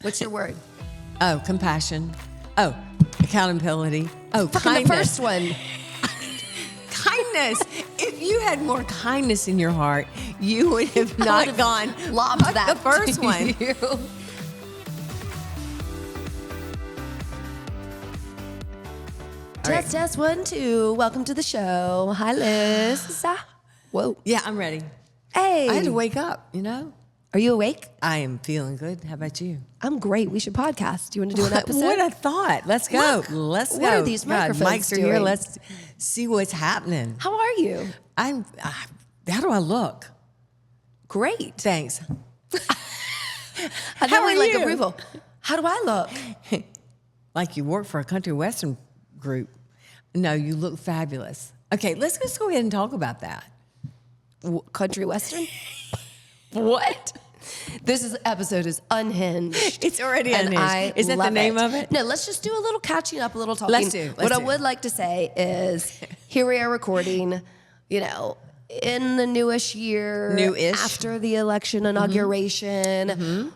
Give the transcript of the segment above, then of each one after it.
What's your word? Oh, compassion. Oh, accountability. Oh, Fucking kindness. the first one. Kindness. If you had more kindness in your heart, you would have not gone Lobbed fuck that the first to one. you. Test 1, 2. Welcome to the show. Hi, Liz. Whoa. Yeah, I'm ready. Hey. I had to wake up, you know? Are you awake? I am feeling good. How about you? I'm great. We should podcast. Do you want to do an episode? What a thought. Let's go. Look, Let's what go. are these microphones mics are here. doing? Let's see what's happening. How are you? How do I look? Great. Thanks. I know How we are like you? approval. How do I look? Like you work for a country western group. No, you look fabulous. Okay, let's just go ahead and talk about that. Country western? What? This episode is unhinged. It's already and unhinged. Is that the love name of it? No, let's just do a little catching up, a little talking. Let's do. What I would like to say is, here we are recording, you know, in the newish year. New-ish. After the election inauguration.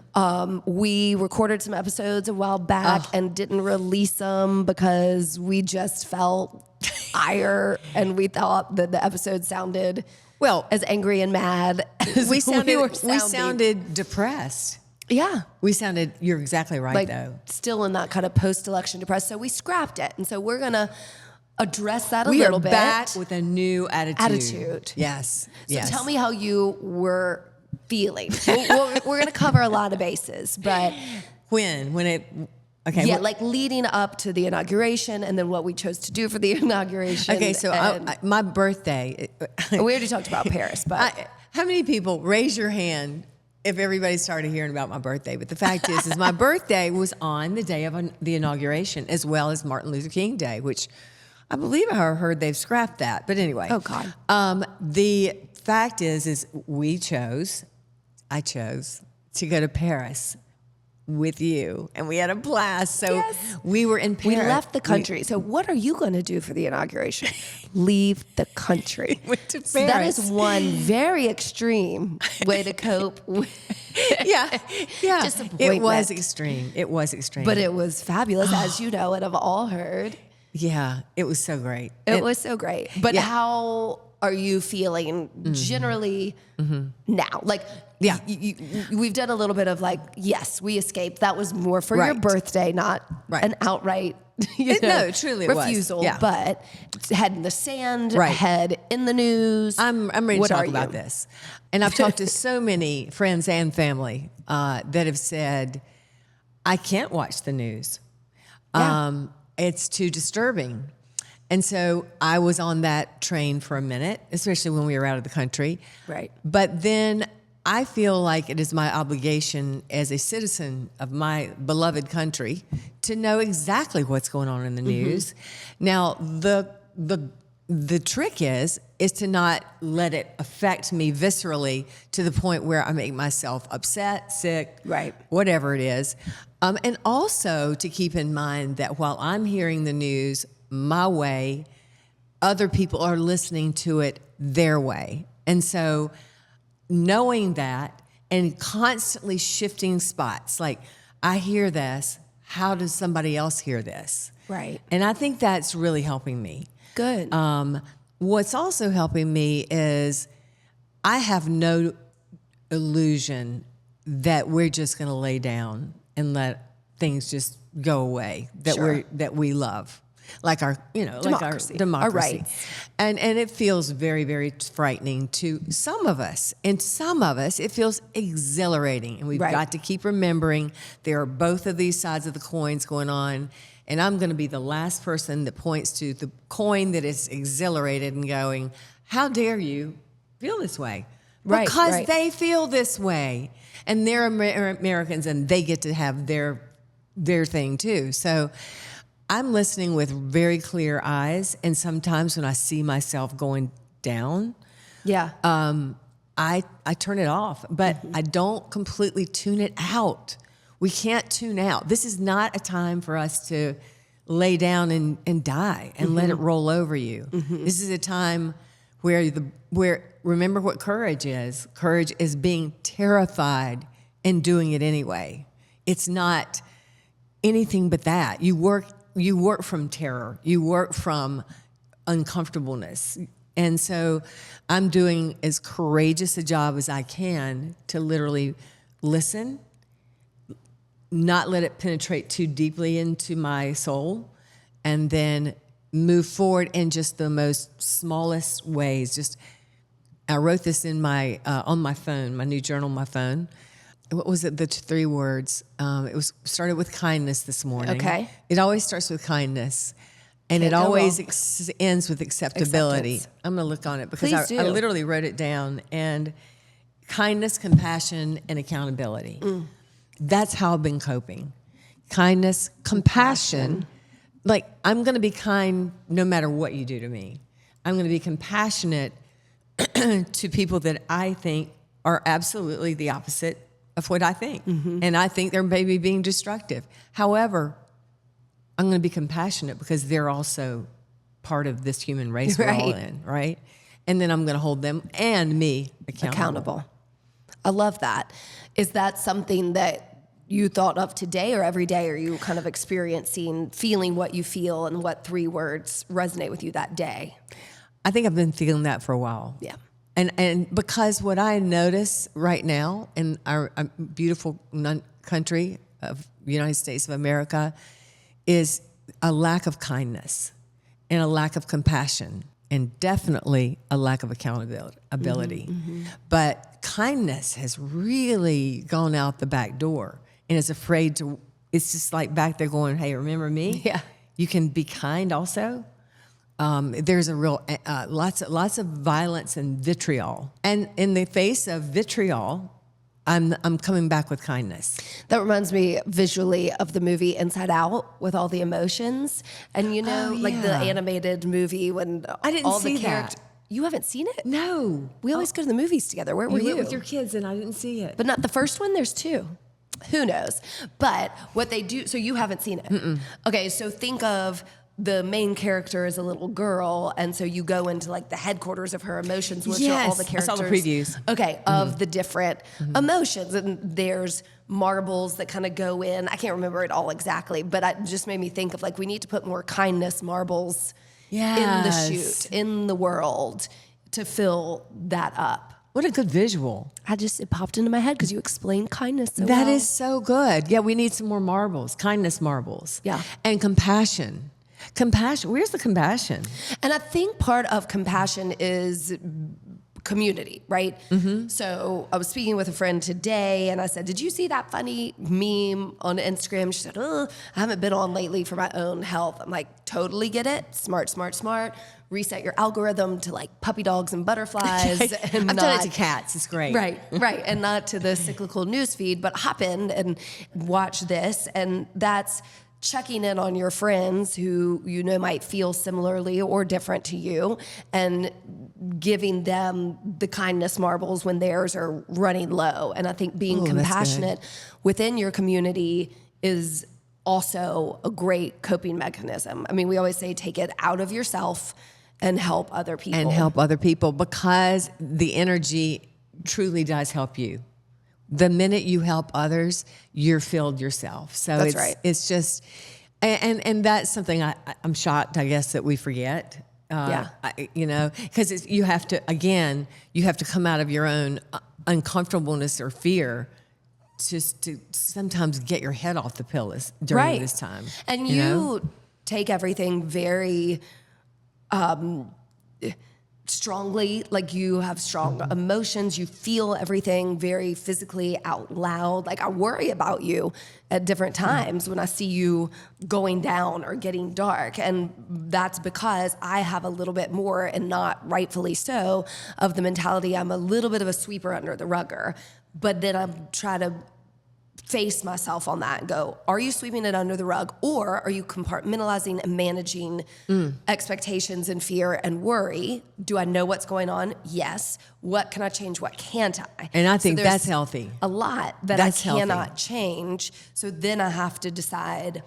We recorded some episodes a while back and didn't release them because we just felt ire and we thought that the episode sounded as angry and mad as we sounded, were we sounded depressed. Yeah. We sounded, you're exactly right, though. Still in that kind of post-election depressed. So we scrapped it. And so we're going to address that a We little are bit. back with a new attitude. So Yes. Yes. tell me how you were feeling. We're going to cover a lot of bases, but When it, okay. yeah, well- like leading up to the inauguration and then what we chose to do for the inauguration. Okay, so my birthday. we already talked about Paris, but How many people raise your hand if everybody started hearing about my birthday? But the fact is my birthday was on the day of the inauguration, as well as Martin Luther King Day, which I believe I heard they've scrapped that. But anyway, Oh, God. The fact is I chose to go to Paris with you, and we had a blast. So Yes. we were in Paris. we left the country. So what are you going to do for the inauguration? Leave the country. Went to So that Paris. is one very extreme way to cope with yeah. disappointment. It was extreme. It was extreme. But it was fabulous, as you know and have all heard. Yeah, it was so great. It was so great. But Yeah. how are you feeling generally now? Like, Yeah. we've done a little bit of like, yes, we escaped. That was more for your Right. birthday, not Right. an outright No, truly it was. refusal. Yeah. But head in the sand, Right. head in the news. I'm ready What to talk are about you? this. And I've talked to so many friends and family that have said, I can't watch the news. Yeah. It's too disturbing. And so I was on that train for a minute, especially when we were out of the country. Right. But then I feel like it is my obligation as a citizen of my beloved country to know exactly what's going on in the news. Now, the trick is to not let it affect me viscerally to the point where I make myself upset, sick, Right. whatever it is. And also to keep in mind that while I'm hearing the news my way, other people are listening to it their way. And so knowing that and constantly shifting spots, like I hear this, how does somebody else hear this? Right. And I think that's really helping me. Good. What's also helping me is I have no illusion that we're just going to lay down and let things just go away that Sure. we love, like our Democracy. like our democracy, Our rights. and it feels very, very frightening to some of us, and some of us it feels exhilarating, and we've Right. got to keep remembering there are both of these sides of the coins going on. And I'm going to be the last person that points to the coin that is exhilarated and going, how dare you feel this way? Right, Because right. they feel this way. And they're Americans and they get to have their thing too. So I'm listening with very clear eyes. And sometimes when I see myself going down, yeah. I turn it off, but I don't completely tune it out. We can't tune out. This is not a time for us to lay down and die and let it roll over you. This is a time where remember what courage is. Courage is being terrified and doing it anyway. it's not anything but that. You work from terror. You work from uncomfortableness. And so I'm doing as courageous a job as I can to literally listen, not let it penetrate too deeply into my soul, and then move forward in just the most smallest ways. I wrote this in my on my phone, my new journal on my phone. What was it? The 3 words. It started with kindness this morning. Okay. It always starts with kindness. And Can't it go always wrong. ends with acceptability. Acceptance. I'm going to look on it because Please do. I literally wrote it down. And kindness, compassion, and accountability. That's how I've been coping. Kindness, compassion. Like, I'm going to be kind no matter what you do to me. I'm going to be compassionate to people that I think are absolutely the opposite of what I think. And I think they're maybe being destructive. However, I'm going to be compassionate because they're also part of this human race we're all in, right? And then I'm going to hold them and me accountable. I love that. Is that something that you thought of today or every day? Are you kind of feeling what you feel, and what 3 words resonate with you that day? I think I've been feeling that for a while. Yeah. And because what I notice right now in our beautiful country of the United States of America is a lack of kindness and a lack of compassion, and definitely a lack of accountability. But kindness has really gone out the back door and is afraid to. It's just like back there going, "Hey, remember me? Yeah, you can be kind also." There's a real lots of violence and vitriol, and in the face of vitriol, I'm coming back with kindness. that reminds me visually of the movie Inside Out with all the emotions, and like the animated movie when I didn't all see the characters. that. You haven't seen it? No, We always go to the movies together. Where were you you? went with your kids, and I didn't see it. But not the first one. There's 2. Who knows? But what they do. So you haven't seen it. Okay. So think of the main character is a little girl, and so you go into like the headquarters of her emotions, which are all the I characters. saw the previews. Okay, of the different emotions, and there's marbles that kind of go in. I can't remember it all exactly, but it just made me think of like we need to put more kindness marbles in the shoot, in the world, to fill that up. What a good visual. It popped into my head because you explained kindness so That well. is so good. Yeah, we need some more marbles, kindness marbles. Yeah. And compassion. Compassion. Where's the compassion? And I think part of compassion is community, right? So I was speaking with a friend today, and I said, "Did you see that funny meme on Instagram?" She said, "Oh, I haven't been on lately for my own health." I'm like, "Totally get it. Smart, smart, smart. Reset your algorithm to like puppy dogs and butterflies." And I've done it to cats. It's great. Right. And not to the cyclical news feed, but hop in and watch this. And that's checking in on your friends who might feel similarly or different to you, and giving them the kindness marbles when theirs are running low. And I think being compassionate within your community is also a great coping mechanism. I mean, we always say take it out of yourself and help other people. And help other people, because the energy truly does help you. The minute you help others, you're filled yourself. So That's right. It's just, and that's something I'm shocked, I guess, that we forget. Because you have to come out of your own uncomfortableness or fear just to sometimes get your head off the pillows during this time. And you take everything very strongly, like you have strong emotions, you feel everything very physically out loud. Like I worry about you at different times when I see you going down or getting dark. And that's because I have a little bit more, and not rightfully so, of the mentality I'm a little bit of a sweeper under the rugger. But then I'm trying to face myself on that and go, are you sweeping it under the rug, or are you compartmentalizing and managing expectations and fear and worry? Do I know what's going on? Yes. What can I change? What can't I? And I think there's that's healthy. A lot that That's I cannot healthy. change. So then I have to decide,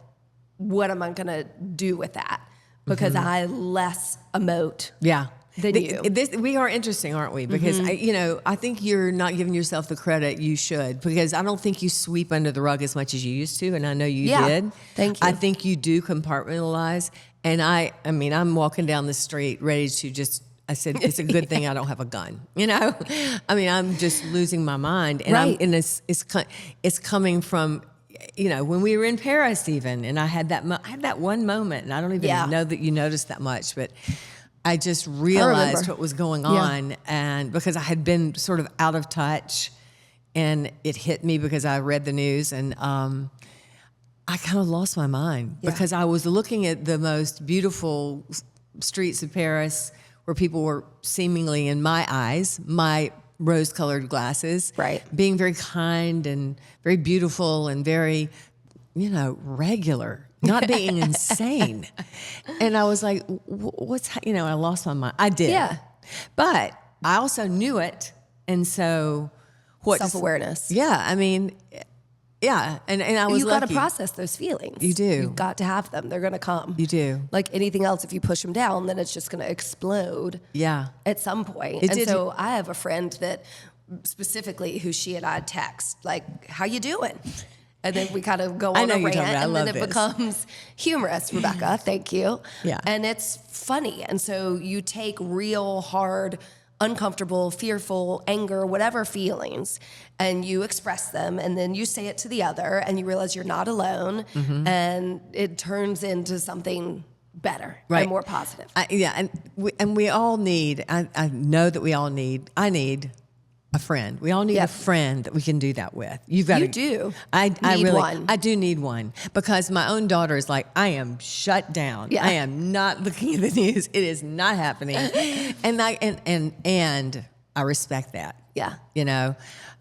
what am I going to do with that? Because I less emote. Yeah. than you. We are interesting, aren't we? Because I think you're not giving yourself the credit you should, because I don't think you sweep under the rug as much as you used to, and I know you did. Thank you. I think you do compartmentalize, and I mean, I'm walking down the street ready to just. I said, it's a good thing I don't have a gun. I mean, I'm just losing my mind, and it's coming from. When we were in Paris, even, and I had that one moment, and I don't even know that you noticed that much, but I just realized what was going on, and because I had been sort of out of touch, and it hit me because I read the news, and I kind of lost my mind because I was looking at the most beautiful streets of Paris where people were seemingly, in my eyes, my rose-colored glasses, being very kind and very beautiful and very, regular, not being insane. And I was like, I lost my mind. I did. Yeah. But I also knew it. And so self-awareness. Yeah. I mean, yeah. And I was you got to lucky. process those feelings. You do. You've got to have them. They're going to come. You do. Like anything else, if you push them down, then it's just going to explode. Yeah. At some point. So I have a friend that specifically who she and I text, like, how you doing? And then we kind of go on a rant, and then it becomes humorous. Rebecca, thank you. Yeah. And it's funny. And so you take real hard, uncomfortable, fearful, anger, whatever feelings, and you express them, and then you say it to the other, and you realize you're not alone, and it turns into something better and more positive. And we all need, I know that we all need, I need a friend. We all need a friend that we can do that with. You do. I need really, one. I do need one, because my own daughter is like, I am shut down. Yeah. I am not looking at the news. It is not happening. and I respect that. Yeah.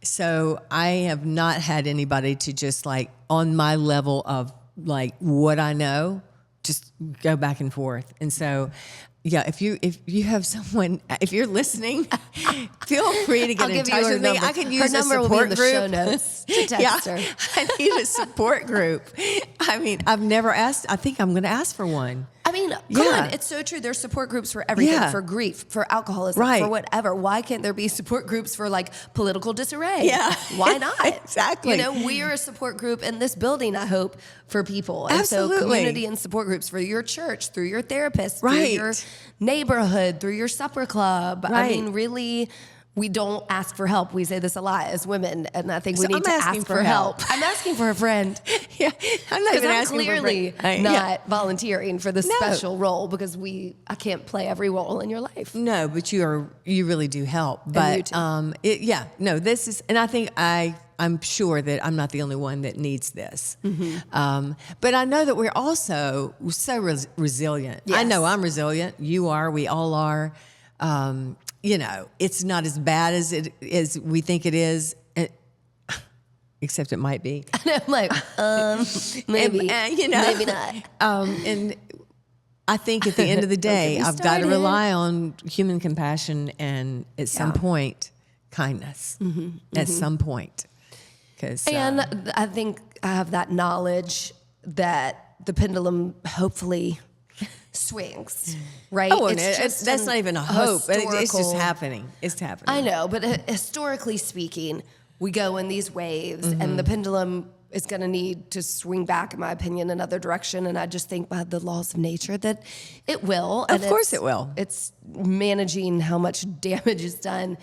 So I have not had anybody to just like on my level of like what I know, just go back and forth. And so, yeah, if you have someone, if you're listening, feel free to get in touch with me. I can use her number a will be in support the group. show notes to text her. I need a support group. I mean, I've never asked. I think I'm going to ask for one. I mean, come on, it's so true. There's support groups for everything, for grief, for alcoholism, for whatever. Why can't there be support groups for like political disarray? Yeah. Why not? Exactly. We are a support group in this building, I hope, for people. And Absolutely. so community and support groups for your church, through your therapist, through your neighborhood, through your supper club. I mean, really, we don't ask for help. We say this a lot as women, and I think we need to ask for help. I'm asking for a friend. I'm not even asking clearly for a friend. Not volunteering for this special role, because I can't play every role in your life. No, but you really do help. But this is, and I think I'm sure that I'm not the only one that needs this. But I know that we're also so resilient. Yes. I know I'm resilient. You are. We all are. It's not as bad as we think it is, except it might be. And I'm like, maybe, maybe not. And I think at the end of the day, I've got to rely on human compassion and at some point, kindness. At some point. And I think I have that knowledge that the pendulum hopefully swings, right? Oh, that's not even a hope. It's just happening. It's happening. I know, but historically speaking, we go in these waves, and the pendulum is going to need to swing back, in my opinion, another direction. And I just think by the laws of nature that it will. Of course it will. It's managing how much damage is done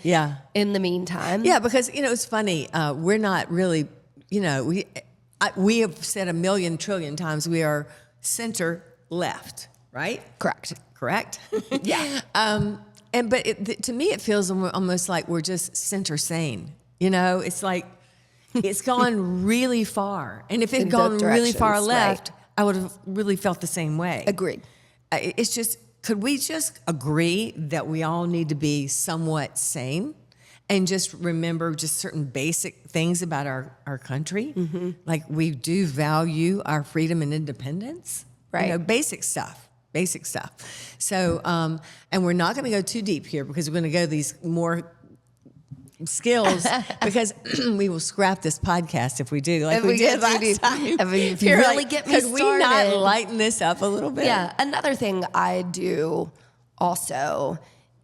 in the meantime. Yeah, because, it's funny. We're not really, we have said a million trillion times we are center left. Right? Correct. Yeah. But to me, it feels almost like we're just center sane. It's like it's gone really far, and if it had gone really far left, I would have really felt the same way. Agreed. It's just, could we just agree that we all need to be somewhat sane, and just remember just certain basic things about our country, like we do value our freedom and independence, right? Basic stuff. So, and we're not going to go too deep here, because we're going to go these more skills, because we will scrap this podcast if we do, like we did last time. If you really get me started. Could we not lighten this up a little bit? Yeah. Another thing I do also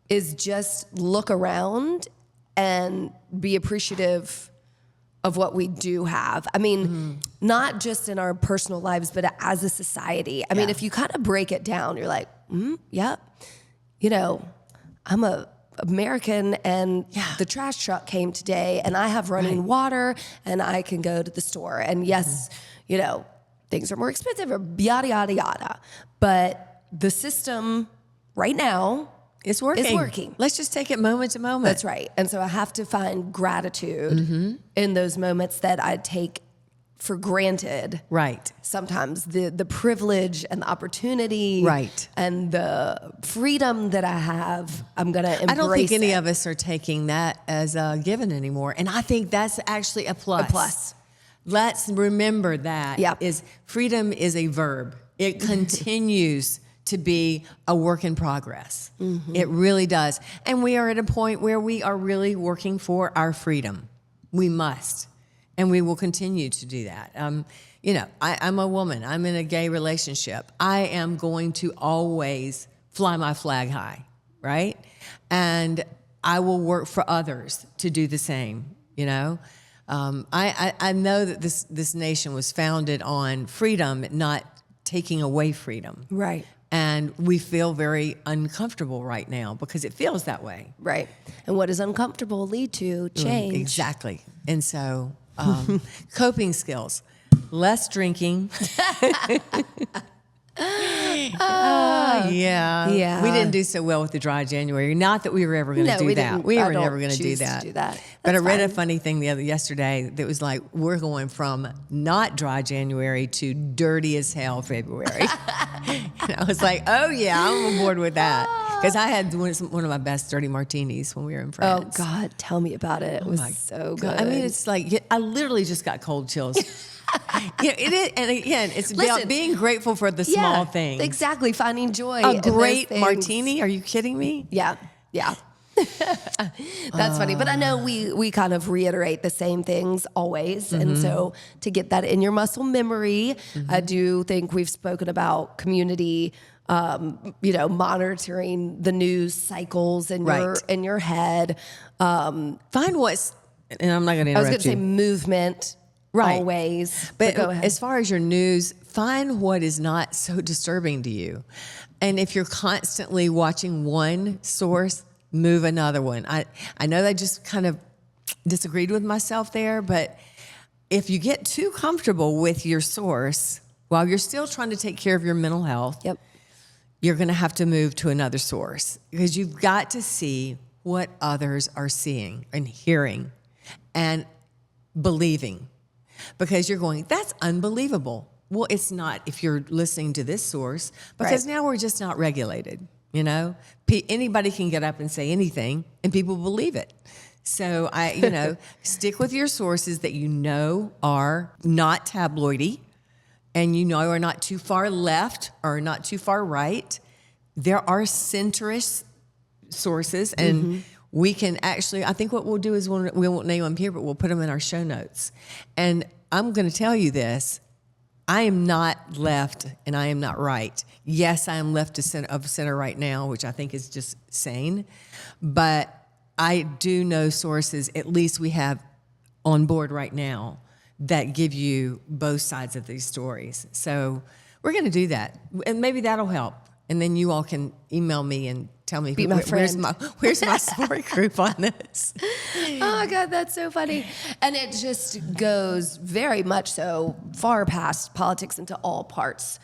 is just look around and be appreciative of what we do have. I mean, not just in our personal lives, but as a society. I mean, if you kind of break it down, you're like, yep, you know, I'm a American and the trash truck came today and I have running water and I can go to the store. And yes, you know, things are more expensive or yada, yada, yada. But the system right now it's working. is working. Let's just take it moment to moment. That's right. And so I have to find gratitude in those moments that I take for granted. Right. Sometimes the privilege and the opportunity and the freedom that I have, I'm going to embrace I don't think any of us are taking that as a given anymore. And I think that's actually a plus. A plus. Let's remember that is freedom is a verb. It continues to be a work in progress. It really does. And we are at a point where we are really working for our freedom. We must. And we will continue to do that. You know, I'm a woman. I'm in a gay relationship. I am going to always fly my flag high, right? And I will work for others to do the same, you know? I know that this nation was founded on freedom, not taking away freedom. Right. And we feel very uncomfortable right now because it feels that way. Right. And what does uncomfortable lead to? Change. Exactly. And so coping skills, less drinking. Yeah. We didn't do so well with the dry January. Not that we were ever going to do that. We were never going to do that. But I read a funny thing yesterday that was like, we're going from not dry January to dirty as hell February. And I was like, oh yeah, I'm on board with that. Because I had one of my best dirty martinis when we were in France. Oh God, tell me about it. It was so good. I mean, it's like, I literally just got cold chills. You know, it is, and again, it's about being grateful for the small things. Exactly, finding joy. A great martini? Are you kidding me? Yeah. That's funny. But I know we kind of reiterate the same things always. And so to get that in your muscle memory, I do think we've spoken about community, you know, monitoring the news cycles in your head. Find what's, and I'm not going to interrupt you. I was going to say movement. Always. But go ahead. As far as your news, find what is not so disturbing to you. And if you're constantly watching one source, move another one. I know I just kind of disagreed with myself there, but if you get too comfortable with your source while you're still trying to take care of your mental health, you're going to have to move to another source because you've got to see what others are seeing and hearing and believing. Because you're going, that's unbelievable. Well, it's not if you're listening to this source, because now we're just not regulated, you know? Anybody can get up and say anything, and people believe it. So, stick with your sources that you know are not tabloidy, and you know are not too far left or not too far right. There are centrist sources, and we can actually, I think what we'll do is we won't name them here, but we'll put them in our show notes. And I'm going to tell you this. I am not left and I am not right. Yes, I am left of center right now, which I think is just sane. But I do know sources, at least we have on board right now, that give you both sides of these stories. So we're going to do that. And maybe that'll help. And then you all can email me and tell me where's my support group on this. Oh my God, that's so funny. And it just goes very much so far past politics into all parts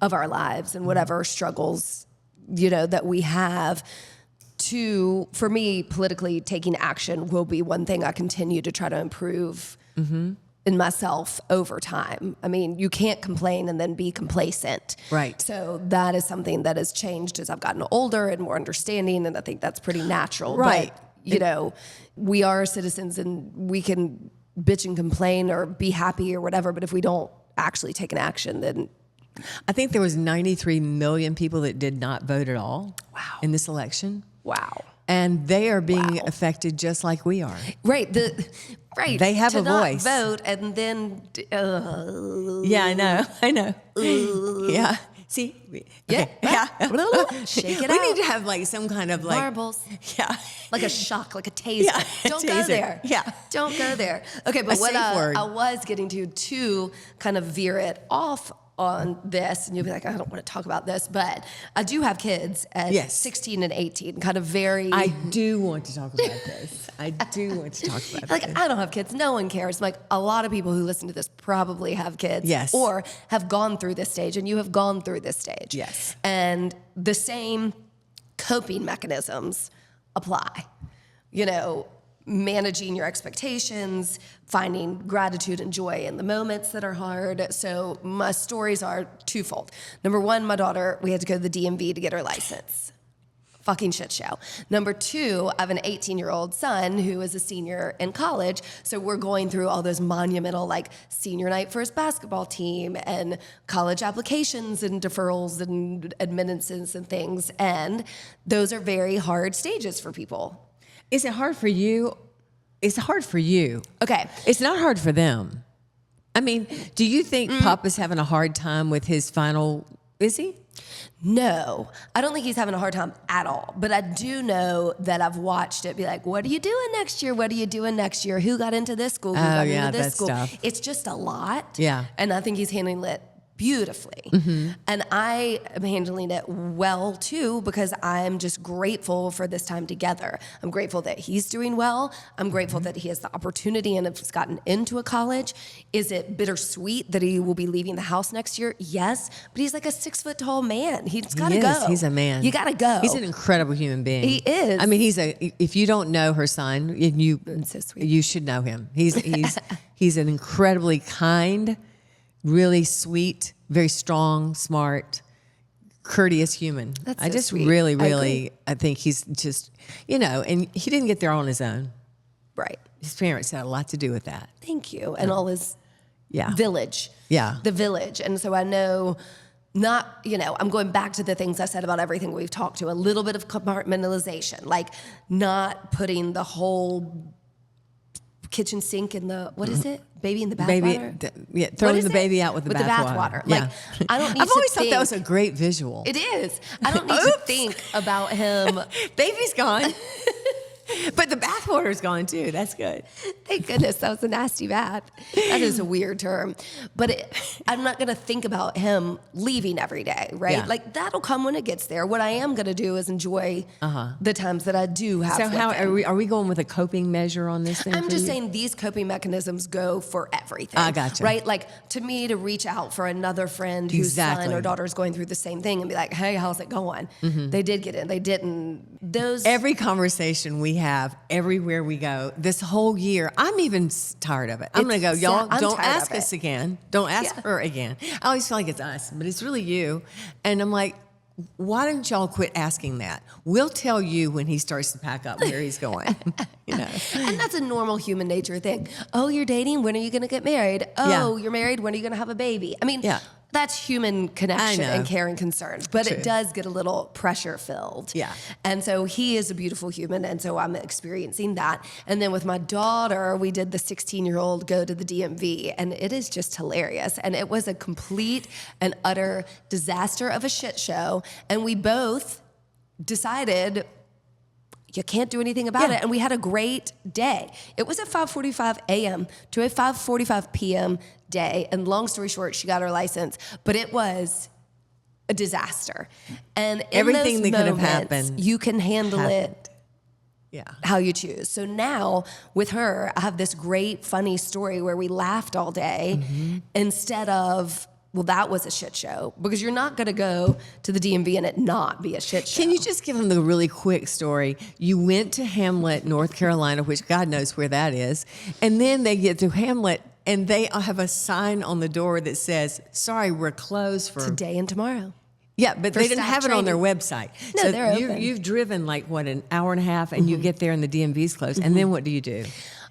of our lives and whatever struggles, you know, that we have. For me, politically taking action will be one thing I continue to try to improve in myself over time. I mean, you can't complain and then be complacent. Right. So that is something that has changed as I've gotten older and more understanding, and I think that's pretty natural. Right. But, you know, we are citizens and we can bitch and complain or be happy or whatever, but if we don't actually take an action, then... I think there was 93 million people that did not vote at all in this election. Wow. And they are being affected just like we are. Right. They have to a voice. Not vote and then. Yeah, I know. Yeah. See? Yeah. Yeah. Shake it We out. need to have like some kind of like Marbles. Yeah. Like a shock, like a taser. Yeah, Don't go taser. there. Yeah. Don't go there. Okay, but A what safe word. I was getting to kind of veer it off on this, and you'll be like, I don't want to talk about this, but I do have kids at Yes. 16 and 18, kind of very... I do want to talk about this. I do want to talk about like, this. I don't have kids. No one cares. Like, a lot of people who listen to this probably have kids. Yes. Or have gone through this stage, and you have gone through this stage. Yes. And the same coping mechanisms apply. You know, managing your expectations, finding gratitude and joy in the moments that are hard. So my stories are twofold. Number one, my daughter, we had to go to the DMV to get her license. Fucking shit show. Number two, I have an 18-year-old son who is a senior in college. So we're going through all those monumental, like senior night for his basketball team and college applications and deferrals and admittances and things. And those are very hard stages for people. Is it hard for you? It's hard for you. Okay. It's not hard for them. I mean, do you think Papa's having a hard time with his final, is he? No, I don't think he's having a hard time at all. But I do know that I've watched it be like, what are you doing next year? What are you doing next year? Who got into this school? Who got into this that school? stuff. It's just a lot. Yeah. And I think he's handling it beautifully. And I am handling it well too, because I'm just grateful for this time together. I'm grateful that he's doing well. I'm grateful that he has the opportunity and has gotten into a college. Is it bittersweet that he will be leaving the house next year? Yes, but he's like a 6 foot tall man. He's got to He go. is. He's a man. You got to go. He's an incredible human being. He is. I mean, if you don't know her son, you so sweet. you should know him. He's an incredibly kind, really sweet, very strong, smart, courteous human. That's I so just sweet. really, I think he's just, and he didn't get there on his own. Right. His parents had a lot to do with that. Thank you. And all his Yeah. village. Yeah. The village. And so I know I'm going back to the things I said about everything we've talked to, a little bit of compartmentalization, like not putting the whole kitchen sink in the, what is it? Baby in the bathwater? Throwing the baby out with the bathwater. Like, I don't need I've to always thought think, that was a great visual. It is. I don't need to think about him. Baby's gone. But the bathwater's gone too. That's good. Thank goodness that was a nasty bath. That is a weird term. But I'm not going to think about him leaving every day, right? Yeah. Like, that'll come when it gets there. What I am going to do is enjoy the times that I do have So with how him. are we going with a coping measure on this thing? I'm for just you? saying these coping mechanisms go for everything. I gotcha. Right? Like, to me, to reach out for another friend whose son Exactly. or daughter is going through the same thing and be like, hey, how's it going? They did get in. They didn't. Every conversation we have, everywhere we go, this whole year, I'm even tired of it. I'm going to go, y'all, I'm don't tired ask of us it. again. Don't ask her again. I always feel like it's us, but it's really you. And I'm like, why don't y'all quit asking that? We'll tell you when he starts to pack up where he's going. And that's a normal human nature thing. Oh, you're dating? When are you going to get married? Oh, you're married? When are you going to have a baby? I mean, that's human connection I know. and care and concern. But True. it does get a little pressure filled. Yeah. And so he is a beautiful human. And so I'm experiencing that. And then with my daughter, we did the 16-year-old go to the DMV. And it is just hilarious. And it was a complete and utter disaster of a shit show. And we both decided you can't do anything about it. And we had a great day. It was at 5:45 a.m. to a 5:45 p.m. day. And long story short, she got her license. But it was a disaster. And in Everything those that could have moments, happened you can handle it Yeah. how you choose. So now with her, I have this great, funny story where we laughed all day instead of, well, that was a shit show, because you're not going to go to the DMV and it not be a shit show. Can you just give them the really quick story? You went to Hamlet, North Carolina, which God knows where that is, and then they get to Hamlet and they have a sign on the door that says, sorry, we're closed for today and tomorrow? Yeah, but they didn't staff have it on their training. website. No, so they're open. You've driven like, what, an hour and a half, and you get there and the DMV's closed. And then what do you do?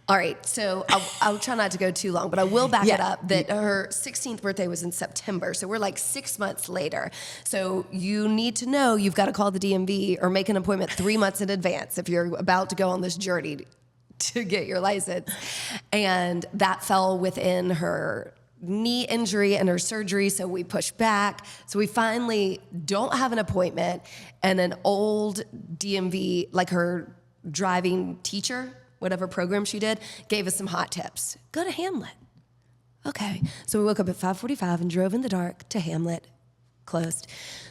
All right, so I'll try not to go too long, but I will back it Yeah. up that her 16th birthday was in September, so we're like 6 months later. So you need to know you've got to call the DMV or make an appointment 3 months in advance if you're about to go on this journey to get your license. And that fell within her knee injury and her surgery, so we push back. So we finally don't have an appointment, and an old DMV, like her driving teacher, whatever program she did, gave us some hot tips. Go to Hamlet. Okay. So we woke up at 5:45 and drove in the dark to Hamlet, closed.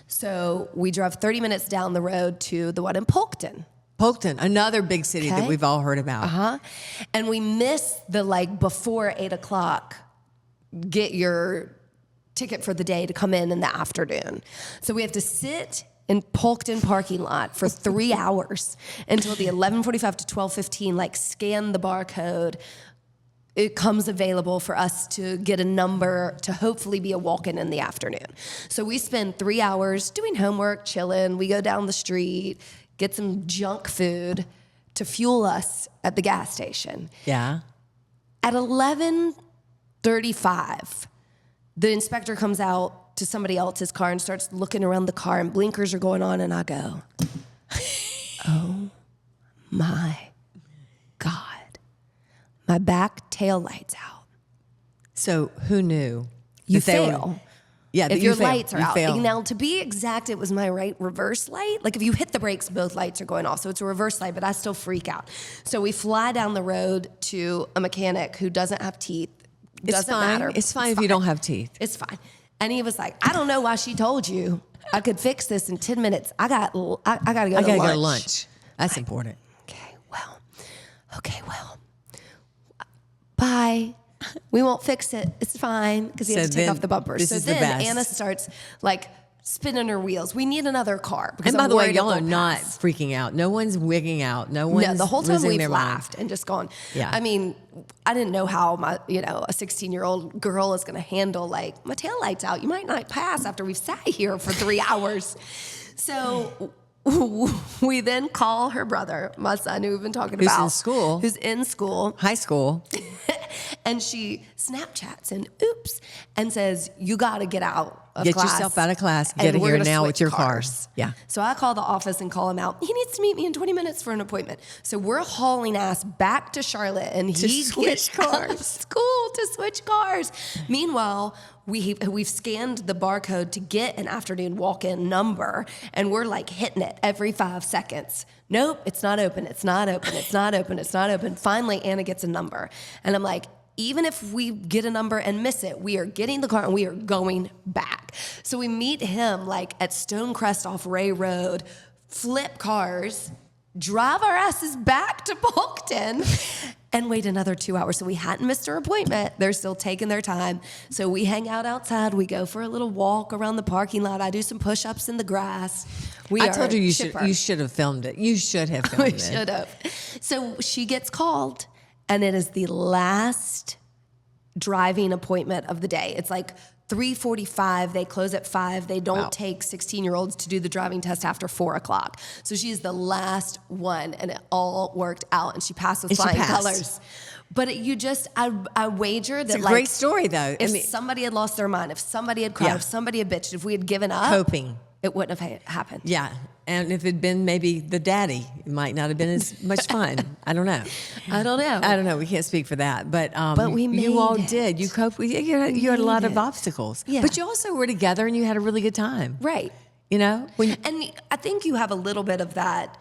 So we drove 30 minutes down the road to the one in Polkton. Polkton, another big city that we've all heard about. And we missed the before 8 o'clock, get your ticket for the day to come in the afternoon. So we have to sit in Polkton parking lot for 3 hours until the 11:45 to 12:15, scan the barcode. It comes available for us to get a number to hopefully be a walk-in in the afternoon. So we spend 3 hours doing homework, chilling. We go down the street, get some junk food to fuel us at the gas station. Yeah. At 11:35, the inspector comes out to somebody else's car and starts looking around the car, and blinkers are going on, and I go, oh my God. My back tail light's out. So who knew? You fail. If your lights are out. Fail. Now, to be exact, it was my right reverse light. If you hit the brakes, both lights are going off. So it's a reverse light, but I still freak out. So we fly down the road to a mechanic who doesn't have teeth. Doesn't matter. It's fine if you don't have teeth. It's fine. And he was like, I don't know why she told you I could fix this in 10 minutes. I got to go to lunch. That's important. Okay, well. Bye. We won't fix it. It's fine, because he had to take off the bumpers. So then Anna starts spinning her wheels. We need another car. And by the way, y'all are not freaking out. No one's wigging out. No one's the whole time losing we've their laughed mind. and just gone. Yeah. I mean, I didn't know how a 16-year-old girl is going to handle my taillight's out. You might not pass after we've sat here for 3 hours. So we then call her brother, my son, who we've been talking about. Who's in school. High school. And she Snapchats and and says, you got to get out of Get class. yourself out of class. Get here now with your cars. Yeah. So I call the office and call him out. He needs to meet me in 20 minutes for an appointment. So we're hauling ass back to Charlotte, and he gets out of school to switch cars. Meanwhile, we've scanned the barcode to get an afternoon walk-in number, and we're hitting it every 5 seconds. Nope, it's not open. It's not open. It's not open. It's not open. Finally, Anna gets a number, and I'm like, even if we get a number and miss it, we are getting the car and we are going back. So we meet him at Stonecrest off Ray Road, flip cars, drive our asses back to Polkton, and wait another 2 hours. So we hadn't missed our appointment. They're still taking their time. So we hang out outside. We go for a little walk around the parking lot. I do some push-ups in the grass. I told you should have filmed it. You should have filmed it. We should have. So she gets called, and it is the last driving appointment of the day. It's 3:45. They close at 5. They don't take 16-year-olds to do the driving test after 4 o'clock. So she's the last one, and it all worked out, and she passed with flying colors. But I wager that it's a great story, though. If somebody had lost their mind, if somebody had cried, if somebody had bitched, if we had given up, coping, it wouldn't have happened. Yeah. And if it'd been maybe the daddy, it might not have been as much fun. I don't know. I don't know. We can't speak for that. But we made you all it. did. You coped with You had a lot of obstacles. Yeah. But you also were together and you had a really good time. Right. And I think you have a little bit of that,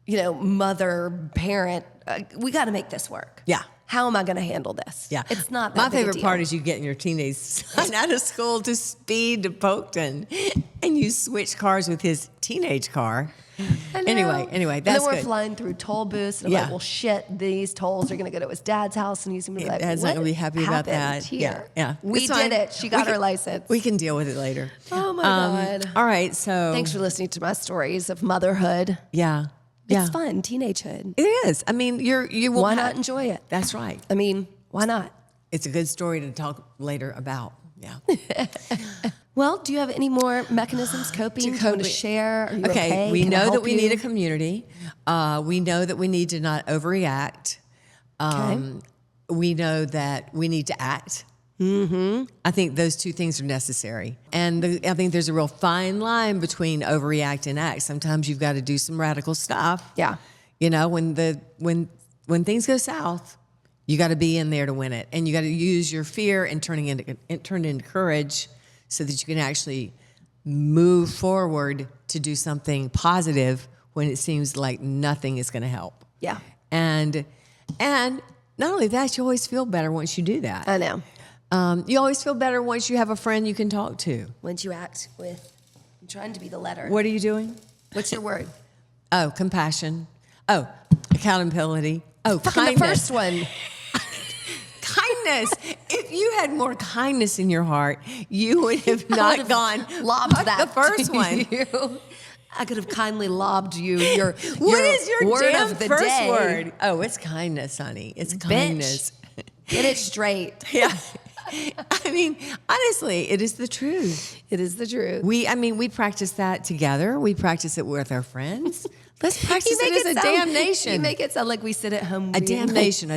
mother, parent, we got to make this work. Yeah. How am I going to handle this? Yeah. It's not that My big a favorite deal. part is you getting your teenage son out of school to speed to Polkton, and you switch cars with his teenage car. Anyway, that's and then we're good. flying through toll booths, and I'm like, well, shit, these tolls are going to go to his dad's house, and he's going to be like, Dad's not what going to be happy about happened that. here? Yeah. We It's fine. did it. She got her license. We can deal with it later. Oh, my God. All right, so. Thanks for listening to my stories of motherhood. Yeah. It's fun, teenagehood. It is. I mean, you will Why not enjoy it? That's right. I mean, why not? It's a good story to talk later about. Yeah. Well, do you have any more mechanisms coping? Do you want to share? Are you okay? We Can I know that help we you? need a community. We know that we need to not overreact. We know that we need to act. Mm-hmm. I think those two things are necessary. And I think there's a real fine line between overreact and act. Sometimes you've got to do some radical stuff. Yeah. When things go south, You got to be in there to win it. And you got to use your fear and turn it into courage so that you can actually move forward to do something positive when it seems like nothing is going to help. Yeah. And not only that, you always feel better once you do that. I know. You always feel better once you have a friend you can talk to. Once you act with, I'm trying to be the letter. What are you doing? What's your word? Oh, compassion. Oh, accountability. Oh, kindness. The first one. Kindness. If you had more kindness in your heart, you would have not gone lobbed fuck that the first to one. you. I could have kindly lobbed you your What is your word damn of the first day. word? Oh, it's kindness, honey. It's kindness. Get it straight. Yeah. I mean, honestly, it is the truth. It is the truth. We practice that together. We practice it with our friends. Let's practice it as a damnation. You make it sound like we sit at home. A damnation.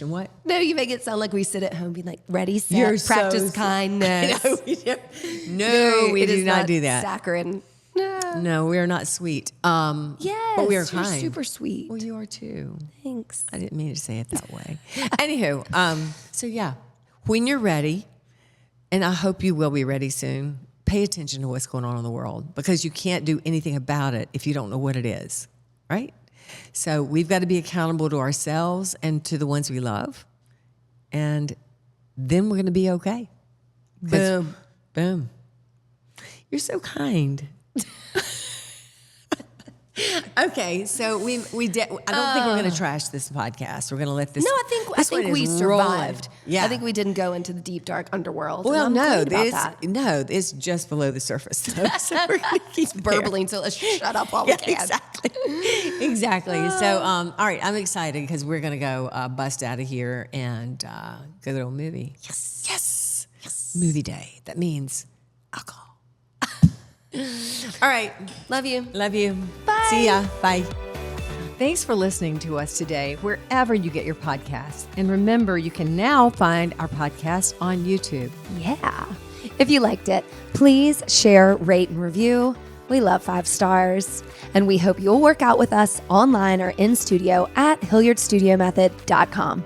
What? No, you make it sound like we sit at home being like, ready, set, You're practice so- kindness. No, we it do is not do that. Saccharine. No. No, we are not sweet. Yes, but we are you're kind. super sweet. Well, you are too. Thanks. I didn't mean to say it that way. Anywho, so yeah, when you're ready, and I hope you will be ready soon, pay attention to what's going on in the world because you can't do anything about it if you don't know what it is, right? So we've got to be accountable to ourselves and to the ones we love, and then we're going to be okay. Boom. Boom. You're so kind. Okay, so I don't think we're going to trash this podcast. We're going to let this. No, I think we survived. Rolling. Yeah, I think we didn't go into the deep dark underworld. Well, and I'm great about that. it's just below the surface. Though, so we're going to keep Burbling till us shut up while we can. Exactly. So, all right, I'm excited because we're going to go bust out of here and go to a movie. Yes. Movie day. That means alcohol. All right. Love you. Love you. Bye. See ya. Bye. Thanks for listening to us today, wherever you get your podcasts. And remember, you can now find our podcast on YouTube. Yeah. If you liked it, please share, rate, and review. We love 5 stars. And we hope you'll work out with us online or in studio at HilliardStudioMethod.com.